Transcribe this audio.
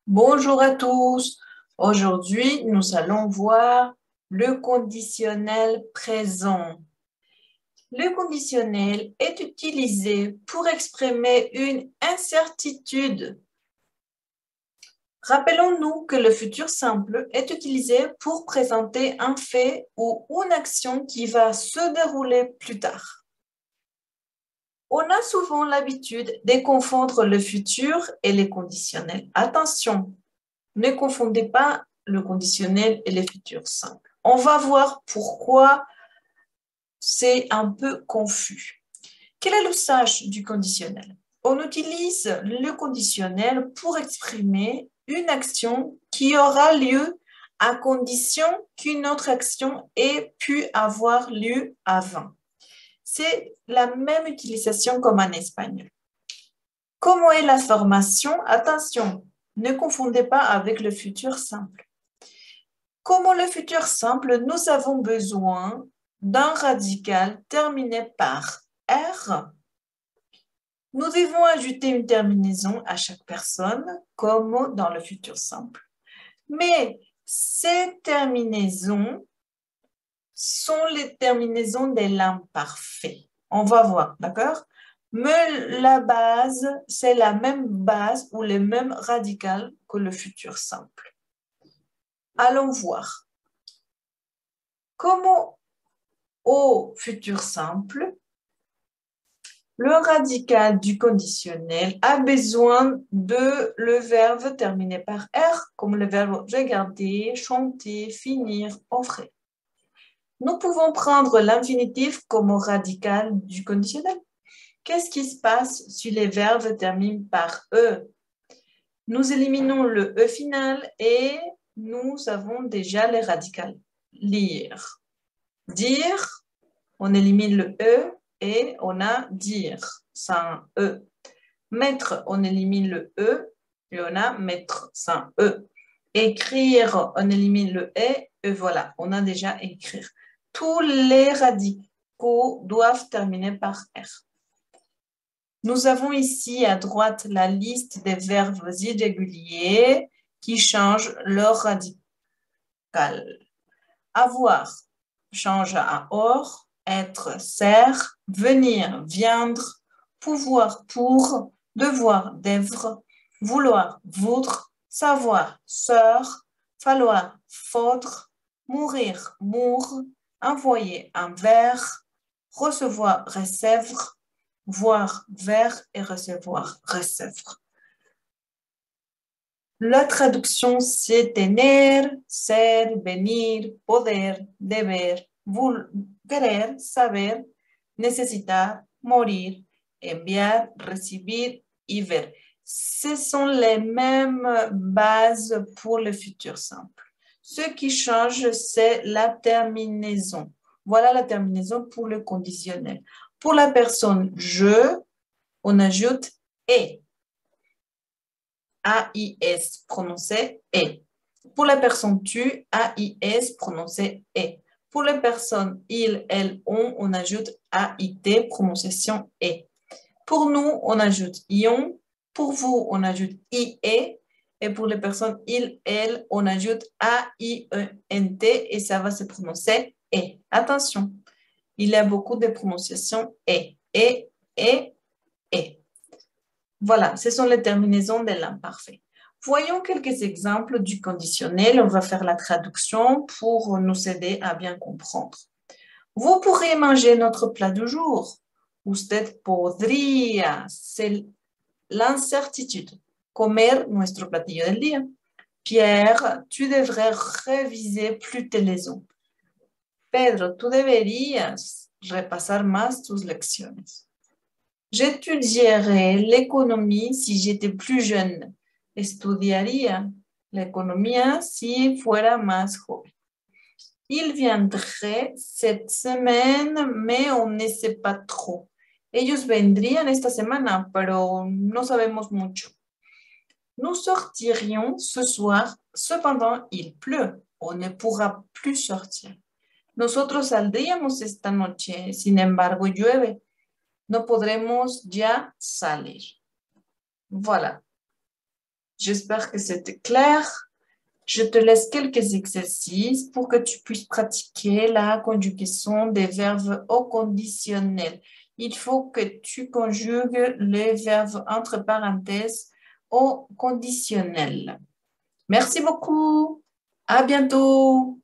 Bonjour à tous. Aujourd'hui, nous allons voir le conditionnel présent. Le conditionnel est utilisé pour exprimer une incertitude. Rappelons-nous que le futur simple est utilisé pour présenter un fait ou une action qui va se dérouler plus tard. On a souvent l'habitude de confondre le futur et les conditionnels. Attention! Ne confondez pas le conditionnel et le futur simple. On va voir pourquoi c'est un peu confus. Quel est l'usage du conditionnel? On utilise le conditionnel pour exprimer une action qui aura lieu à condition qu'une autre action ait pu avoir lieu avant. C'est la même utilisation comme en espagnol. Comment est la formation? Attention! Ne confondez pas avec le futur simple. Comme le futur simple, nous avons besoin d'un radical terminé par R. Nous devons ajouter une terminaison à chaque personne, comme dans le futur simple. Mais ces terminaisons sont les terminaisons de l'imparfait. On va voir, d'accord? Mais la base, c'est la même base ou le même radical que le futur simple. Allons voir. Comme au futur simple, le radical du conditionnel a besoin de le verbe terminé par R, comme le verbe regarder, chanter, finir, offrir. Nous pouvons prendre l'infinitif comme radical du conditionnel. Qu'est-ce qui se passe si les verbes terminent par E? Nous éliminons le E final et nous avons déjà les radicales. Lire. Dire, on élimine le E et on a dire, sans E. Mettre, on élimine le E et on a mettre sans E. Écrire, on élimine le E et voilà, on a déjà écrire. Tous les radicaux doivent terminer par R. Nous avons ici à droite la liste des verbes irréguliers qui changent leur radical. Avoir change à or, être, sert, venir, viendre, pouvoir, pour, devoir, d'être, vouloir, voudre, savoir, sœur, falloir, faudre, mourir, mourre, envoyer, envers, recevoir, recevre, voir, vers et recevoir, recevre. La traduction, c'est tener, ser, venir, poder, deber, querer, saber, necesitar, morir, enviar, recibir y ver. Ce sont les mêmes bases pour le futur simple. Ce qui change, c'est la terminaison. Voilà la terminaison pour le conditionnel. Pour la personne je, on ajoute et. A-I-S prononcé E. Pour la personne tu, A-I-S prononcé E. Pour les personnes il, elle, on ajoute A-I-T prononciation E. Pour nous, on ajoute ion. Pour vous, on ajoute I-E. Et pour les personnes il, elle, on ajoute A-I-E-N-T et ça va se prononcer E. Attention, il y a beaucoup de prononciations E. E, E, E. Voilà, ce sont les terminaisons de l'imparfait. Voyons quelques exemples du conditionnel. On va faire la traduction pour nous aider à bien comprendre. Vous pourrez manger notre plat du jour. Usted podría, c'est l'incertitude. Comer nuestro platillo del día. Pierre, tu devrais réviser plus tes leçons. Pedro, tú deberías repasar más tus lecciones. J'étudierais l'économie si j'étais plus jeune. Estudiaría la economía si fuera más joven. Il viendrait cette semaine, mais on ne sait pas trop. Ellos vendrían esta semana, pero no sabemos mucho. Nous sortirions ce soir, cependant il pleut. On ne pourra plus sortir. Nosotros saldríamos esta noche, sin embargo llueve. No podremos ya salir. Voilà. J'espère que c'était clair. Je te laisse quelques exercices pour que tu puisses pratiquer la conjugaison des verbes au conditionnel. Il faut que tu conjugues les verbes entre parenthèses au conditionnel. Merci beaucoup. À bientôt.